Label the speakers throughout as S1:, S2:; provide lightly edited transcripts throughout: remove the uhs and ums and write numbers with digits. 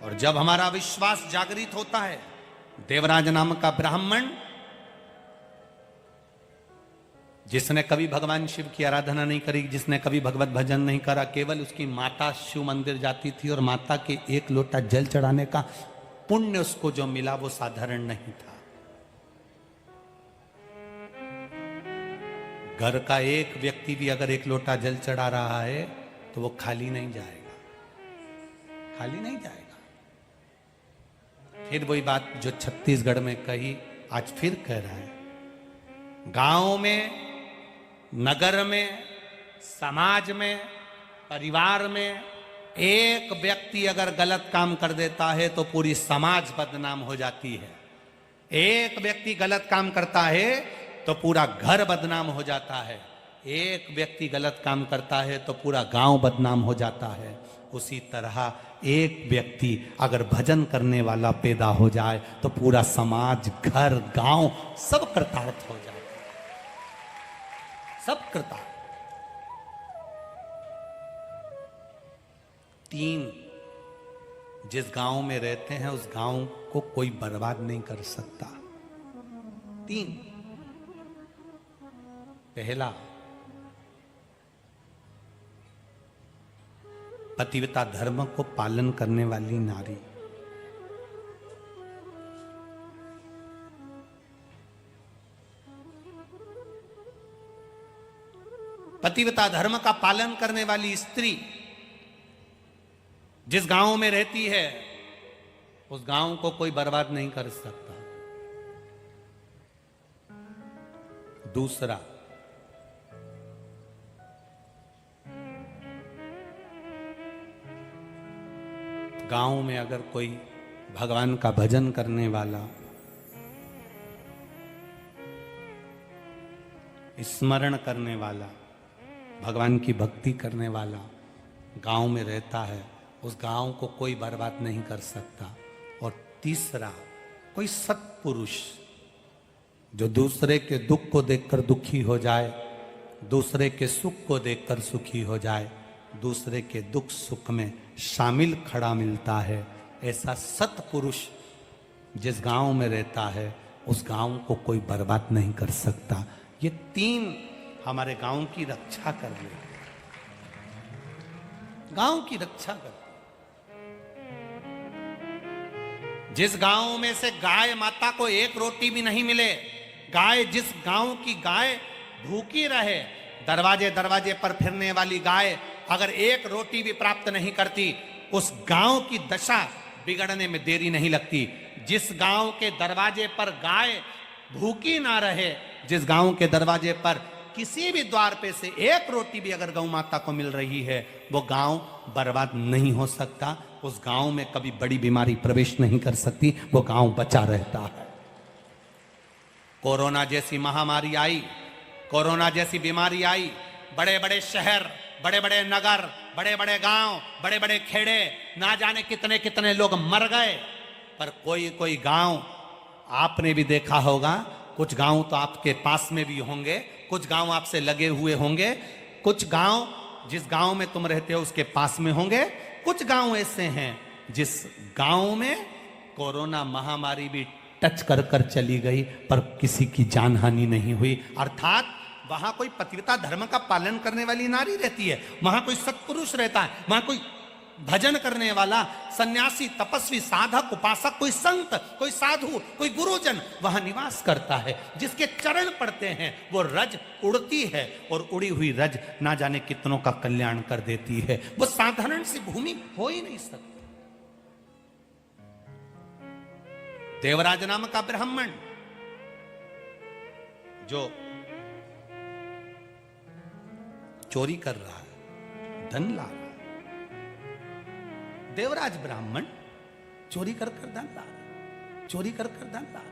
S1: और जब हमारा विश्वास जागृत होता है, देवराज नाम का ब्राह्मण जिसने कभी भगवान शिव की आराधना नहीं करी, जिसने कभी भगवत भजन नहीं करा, केवल उसकी माता शिव मंदिर जाती थी और माता के एक लोटा जल चढ़ाने का पुण्य उसको जो मिला वो साधारण नहीं था। घर का एक व्यक्ति भी अगर एक लोटा जल चढ़ा रहा है तो वो खाली नहीं जाएगा, खाली नहीं जाएगा। फिर वही बात जो छत्तीसगढ़ में कही, आज फिर कह रहा है। गांव में, नगर में, समाज में, परिवार में एक व्यक्ति अगर गलत काम कर देता है तो पूरी समाज बदनाम हो जाती है। एक व्यक्ति गलत काम करता है तो पूरा घर बदनाम हो जाता है। एक व्यक्ति गलत काम करता है तो पूरा गांव बदनाम हो जाता है। उसी तरह एक व्यक्ति अगर भजन करने वाला पैदा हो जाए तो पूरा समाज, घर, गांव सब कृतार्थ हो जाए, सब कृतार्थ। 3, जिस गांव में रहते हैं उस गांव को कोई बर्बाद नहीं कर सकता। 3, पहला, पतिव्रता धर्म को पालन करने वाली नारी। पतिव्रता धर्म का पालन करने वाली स्त्री जिस गांव में रहती है उस गांव को कोई बर्बाद नहीं कर सकता। दूसरा, गांव में अगर कोई भगवान का भजन करने वाला, स्मरण करने वाला, भगवान की भक्ति करने वाला गांव में रहता है, उस गांव को कोई बर्बाद नहीं कर सकता। और तीसरा, कोई सत्पुरुष जो दूसरे के दुख को देखकर दुखी हो जाए, दूसरे के सुख को देखकर सुखी हो जाए, दूसरे के दुख सुख में शामिल खड़ा मिलता है, ऐसा सत्पुरुष जिस गांव में रहता है उस गांव को कोई बर्बाद नहीं कर सकता। ये 3 हमारे गांव की रक्षा कर ले, गांव की रक्षा कर। जिस गांव में से गाय माता को एक रोटी भी नहीं मिले, गाय, जिस गांव की गाय भूखी रहे, दरवाजे दरवाजे पर फिरने वाली गाय अगर एक रोटी भी प्राप्त नहीं करती, उस गांव की दशा बिगड़ने में देरी नहीं लगती। जिस गांव के दरवाजे पर गाय भूखी ना रहे, जिस गांव के दरवाजे पर किसी भी द्वार पे से एक रोटी भी अगर गौ माता को मिल रही है, वो गांव बर्बाद नहीं हो सकता। उस गांव में कभी बड़ी बीमारी प्रवेश नहीं कर सकती, वो गांव बचा रहता है। कोरोना जैसी महामारी आई, कोरोना जैसी बीमारी आई, बड़े बड़े शहर, बड़े बड़े नगर, बड़े बड़े गांव, बड़े बड़े खेड़े, ना जाने कितने कितने लोग मर गए। पर कोई कोई गांव आपने भी देखा होगा, कुछ गांव तो आपके पास में भी होंगे, कुछ गांव आपसे लगे हुए होंगे, कुछ गांव जिस गांव में तुम रहते हो उसके पास में होंगे, कुछ गांव ऐसे हैं जिस गांव में कोरोना महामारी भी टच कर कर चली गई पर किसी की जान हानि नहीं हुई। अर्थात वहां कोई पतिव्रता धर्म का पालन करने वाली नारी रहती है, वहां कोई सत्पुरुष रहता है, वहां कोई भजन करने वाला सन्यासी, तपस्वी, साधक, उपासक, कोई संत, कोई साधु, कोई गुरुजन वहां निवास करता है। जिसके चरण पड़ते हैं वो रज उड़ती है और उड़ी हुई रज ना जाने कितनों का कल्याण कर देती है। वो साधारण सी भूमि हो ही नहीं सकती। देवराज नाम का ब्राह्मण जो चोरी कर रहा है, धन ला रहा है, देवराज ब्राह्मण चोरी कर कर धन ला रहा है, चोरी कर कर धन ला रहा है।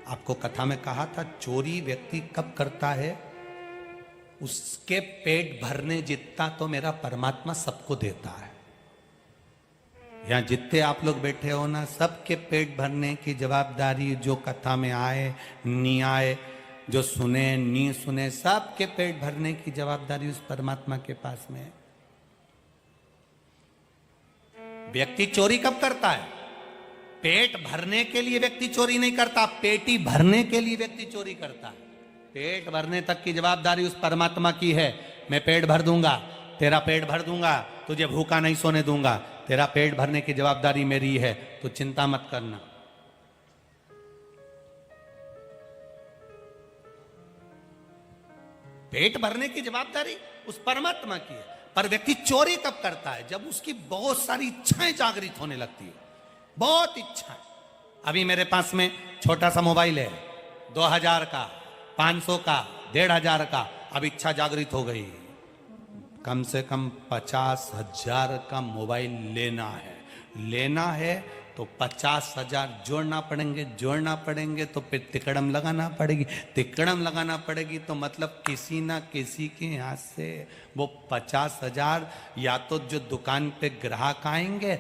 S1: आपको कथा में कहा था, चोरी व्यक्ति कब करता है, उसके पेट भरने जितना तो मेरा परमात्मा सबको देता है। यहां जितने आप लोग बैठे हो ना, सबके पेट भरने की जवाबदारी, जो कथा में आए नहीं आए, जो सुने नहीं सुने, सबके पेट भरने की जवाबदारी उस परमात्मा के पास में है। व्यक्ति चोरी कब करता है? पेट भरने के लिए व्यक्ति चोरी नहीं करता, पेटी भरने के लिए व्यक्ति चोरी करता है। पेट भरने तक की जवाबदारी उस परमात्मा की है। मैं पेट भर दूंगा, तेरा पेट भर दूंगा, तुझे भूखा नहीं सोने दूंगा, तेरा पेट भरने की जवाबदारी मेरी है, तो चिंता मत करना। पेट भरने की जवाबदारी उस परमात्मा की है। पर व्यक्ति चोरी कब करता है? जब उसकी बहुत सारी इच्छाएं जागृत होने लगती है, बहुत इच्छाएं। अभी मेरे पास में छोटा सा मोबाइल है, 2000 का, 500 का, 1500 का। अब इच्छा जागृत हो गई, कम से कम 50,000 का मोबाइल लेना है तो 50,000 जोड़ना पड़ेंगे तो फिर तिकड़म लगाना पड़ेगी तो मतलब किसी ना किसी के यहाँ से वो 50,000, या तो जो दुकान पे ग्राहक आएंगे,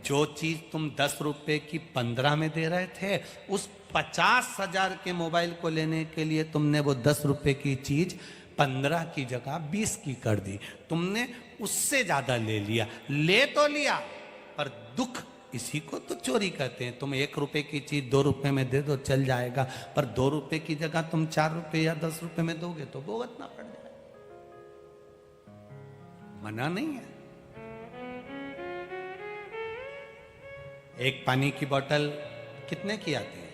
S1: जो चीज तुम 10 रुपए की 15 में दे रहे थे, उस 50,000 के मोबाइल को लेने के लिए तुमने वो 10 रुपए की चीज 15 की जगह 20 की कर दी। तुमने उससे ज्यादा ले लिया, ले तो लिया, पर दुख इसी को तो चोरी कहते हैं। तुम 1 रुपए की चीज 2 रुपए में दे दो, चल जाएगा, पर 2 रुपए की जगह तुम 4 रुपए या 10 रुपए में दोगे तो भुगतना पड़ जाएगा। मना नहीं है। एक पानी की बोतल कितने की आती है?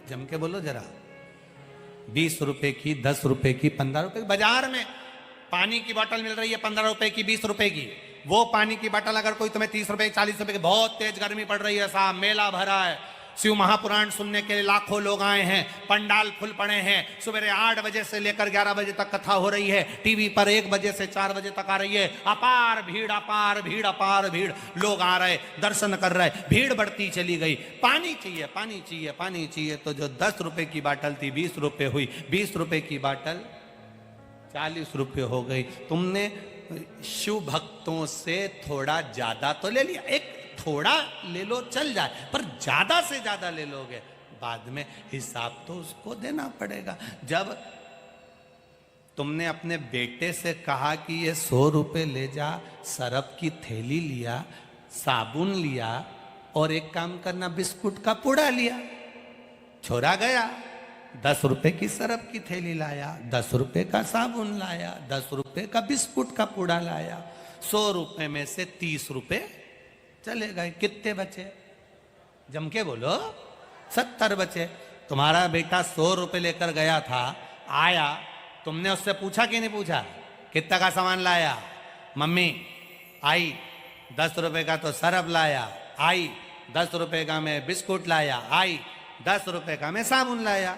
S1: जम के बोलो जरा। 20 रुपए की, 10 रुपए की, 15 रुपए की। बाजार में पानी की बोतल मिल रही है 15 रुपए की, 20 रुपए की। वो पानी की बोतल अगर कोई तुम्हें 30 रुपए, 40 रुपए की, बहुत तेज गर्मी पड़ रही है साहब, मेला भरा है, शिव महापुराण सुनने के लिए लाखों लोग आए हैं, पंडाल फुल पड़े हैं, सवेरे 8 बजे से लेकर 11 बजे तक कथा हो रही है, टीवी पर 1 बजे से 4 बजे तक आ रही है, अपार भीड़, लोग आ रहे, दर्शन कर रहे, भीड़ बढ़ती चली गई। पानी चाहिए, तो जो 10 रुपए की बाटल थी 20 रुपए हुई, 20 रुपए की बाटल 40 रुपए हो गई। तुमने शिव भक्तों से थोड़ा ज्यादा तो ले लिया, एक थोड़ा ले लो चल जाए, पर ज्यादा से ज्यादा ले लोगे, बाद में हिसाब तो उसको देना पड़ेगा। जब तुमने अपने बेटे से कहा कि ये 100 रुपए ले जा, सरफ की थैली लिया, साबुन लिया, और एक काम करना, बिस्कुट का पुड़ा लिया, छोरा गया, 10 रुपए की सरफ की थैली लाया, 10 रुपए का साबुन लाया, 10 रुपए का बिस्कुट का पुड़ा लाया, 100 रुपए में से 30 रुपए चले गए। कितने बचे? जम के बोलो। 70 बचे। तुम्हारा बेटा 100 रुपए लेकर गया था, आया, तुमने उससे पूछा कि नहीं पूछा कितना का सामान लाया? मम्मी आई, 10 रुपए का तो सरफ लाया, आई, 10 रुपए का मैं बिस्कुट लाया, आई, 10 रुपए का मैं साबुन लाया,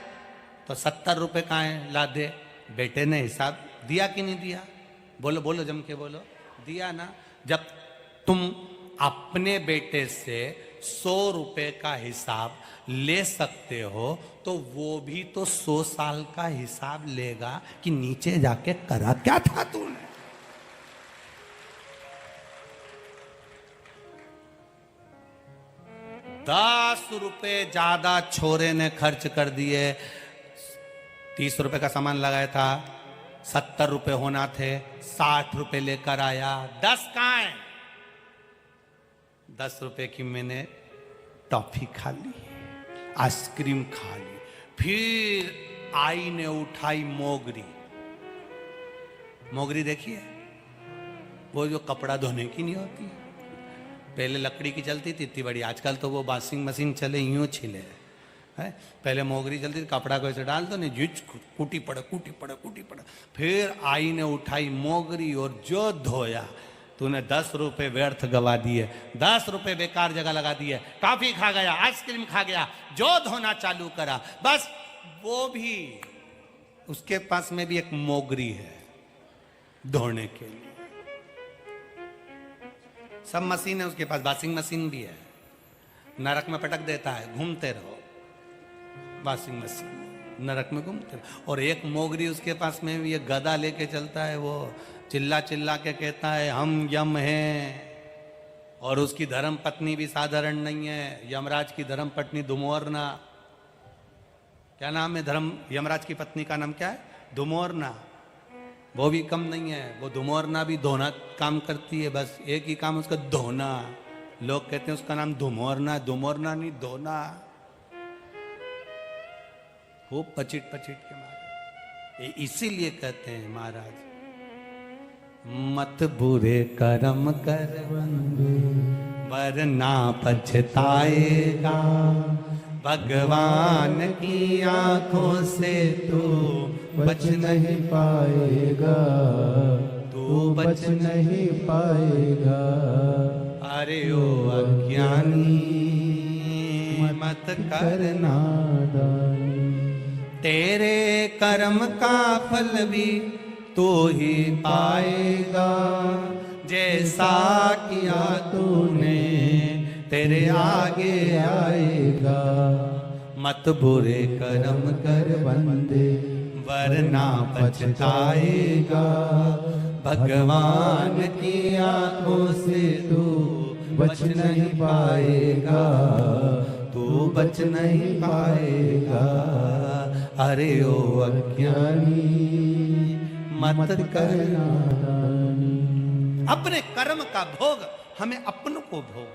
S1: तो 70 रुपए का है, ला दे। बेटे ने हिसाब दिया कि नहीं दिया? बोलो जम के बोलो। दिया ना। जब तुम अपने बेटे से 100 रुपए का हिसाब ले सकते हो, तो वो भी तो 100 साल का हिसाब लेगा कि नीचे जाके करा क्या था तूने। ₹10 ज्यादा छोरे ने खर्च कर दिए। 30 रुपए का सामान लगाया था, 70 रुपए होना थे, 60 रुपए लेकर आया। 10 कहाँ है? 10 रुपए की मैंने टॉफी खा ली, आइसक्रीम खा ली, फिर आई ने उठाई मोगरी देखिए, वो जो कपड़ा धोने की नहीं होती, पहले लकड़ी की चलती थी इतनी बड़ी, आजकल तो वो वॉशिंग मशीन चले, यूं छिले है। पहले मोगरी चलती थी, कपड़ा को ऐसे डाल दो, नहीं जुच कूटी पड़ा। फिर आई ने उठाई मोगरी और जो धोया। तूने 10 रुपए व्यर्थ गवा दिए, 10 रुपए बेकार जगह लगा दिए, टॉफी खा गया, आइसक्रीम खा गया, जो धोना चालू करा, बस वो भी, उसके पास में भी एक मोगरी है धोने के लिए। सब मशीन है उसके पास, वॉशिंग मशीन भी है, नरक में पटक देता है, घूमते रहो, वॉशिंग मशीन नरक में घूमते रहो। और एक मोगरी उसके पास में भी, ये गदा लेके चलता है, वो चिल्ला के कहता है हम यम हैं। और उसकी धर्म पत्नी भी साधारण नहीं है, यमराज की धर्म पत्नी दुमोरना। क्या नाम है यमराज की पत्नी का नाम क्या है? दुमोरना। वो भी कम नहीं है, वो दुमोरना भी धोना काम करती है, बस एक ही काम उसका धोना, लोग कहते हैं उसका नाम धुमोरना, धुमोरना नहीं धोना। खूब पचिट पचिट के मारे। इसीलिए कहते हैं महाराज, मत बुरे कर्म कर बंदे वरना पछताएगा, भगवान की आंखों से तू बच नहीं पाएगा, तू बच नहीं पाएगा। अरे ओ अज्ञानी मत करना दानी, तेरे कर्म का फल भी तू ही पाएगा, जैसा किया तूने तेरे आगे आएगा। मत बुरे कर्म कर बंदे वरना पछताएगा, भगवान की आंखों से तू बच नहीं पाएगा, तू बच नहीं पाएगा। अरे ओ अज्ञानी मत करना दानी। अपने कर्म का भोग हमें अपनों को भोग,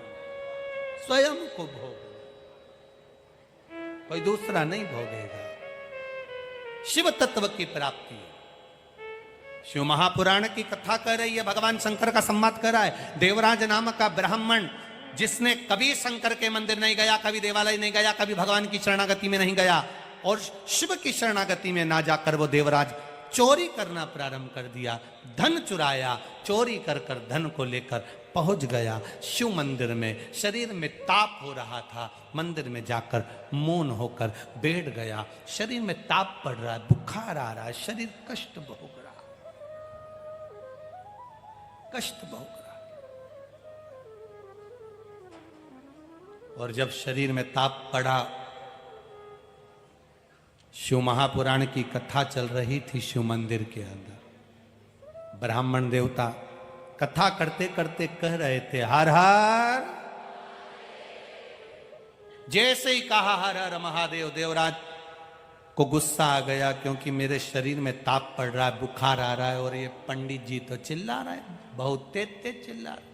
S1: स्वयं को भोग, कोई दूसरा नहीं भोगेगा। शिव तत्व की प्राप्ति, शिव महापुराण की कथा कर रही है, भगवान शंकर का संवाद कर रहा है। देवराज नामक का ब्राह्मण जिसने कभी शंकर के मंदिर नहीं गया, कभी देवालय नहीं गया, कभी भगवान की शरणागति में नहीं गया, और शिव की शरणागति में ना जाकर वो देवराज चोरी करना प्रारंभ कर दिया, धन चुराया, चोरी कर कर धन को लेकर पहुंच गया शिव मंदिर में। शरीर में ताप हो रहा था, मंदिर में जाकर मौन होकर बैठ गया। शरीर में ताप पड़ रहा है, बुखार आ रहा है, शरीर कष्ट भोग रहा, कष्ट भोग रहा। और जब शरीर में ताप पड़ा, शिव महापुराण की कथा चल रही थी शिव मंदिर के अंदर। ब्राह्मण देवता कथा करते करते कह रहे थे हर हर। जैसे ही कहा हर हर महादेव, देवराज को गुस्सा आ गया, क्योंकि मेरे शरीर में ताप पड़ रहा है, बुखार आ रहा है, और ये पंडित जी तो चिल्ला रहा है, बहुत तेज तेज चिल्ला रहा है।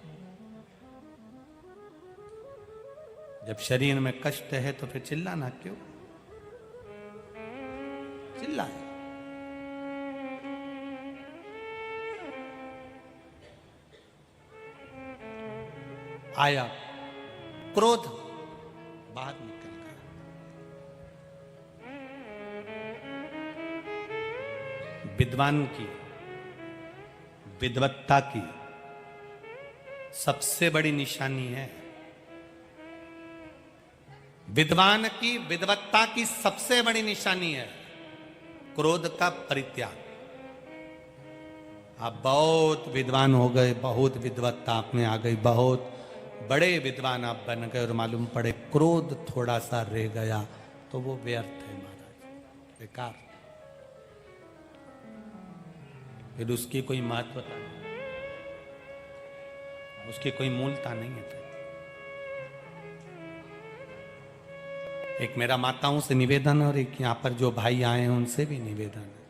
S1: जब शरीर में कष्ट है तो फिर चिल्लाना क्यों? चिल्लाए। आया क्रोध, बाहर निकल गया। विद्वान की विद्वत्ता की सबसे बड़ी निशानी है, विद्वान की विद्वत्ता की सबसे बड़ी निशानी है क्रोध का परित्याग। आप बहुत विद्वान हो गए, बहुत विद्वत्ता आप में आ गई, बहुत बड़े विद्वान आप बन गए, और मालूम पड़े क्रोध थोड़ा सा रह गया तो वो व्यर्थ है महाराज, बेकार, फिर उसकी कोई महत्वता नहीं, उसकी कोई मूलता नहीं है। एक मेरा माताओं से निवेदन है, और एक यहाँ पर जो भाई आए हैं उनसे भी निवेदन है,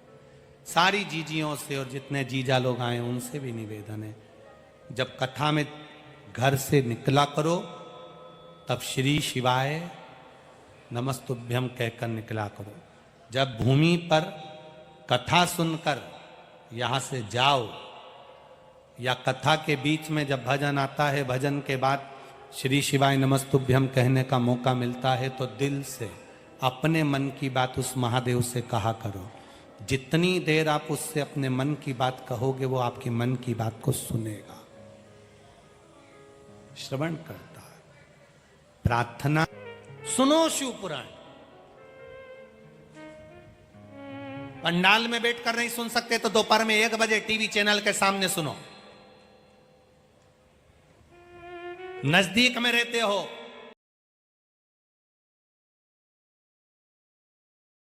S1: सारी जीजियों से और जितने जीजा लोग आए हैं उनसे भी निवेदन है। जब कथा में घर से निकला करो तब श्री शिवाय नमस्तुभ्यम कहकर निकला करो। जब भूमि पर कथा सुनकर यहाँ से जाओ, या कथा के बीच में जब भजन आता है, भजन के बाद श्री शिवाय नमस्तुभ्यम कहने का मौका मिलता है, तो दिल से अपने मन की बात उस महादेव से कहा करो। जितनी देर आप उससे अपने मन की बात कहोगे, वो आपके मन की बात को सुनेगा, श्रवण करता है। प्रार्थना सुनो शिव पुराण। पंडाल में बैठकर नहीं सुन सकते तो दोपहर में 1 बजे टीवी चैनल के सामने सुनो। नजदीक में रहते हो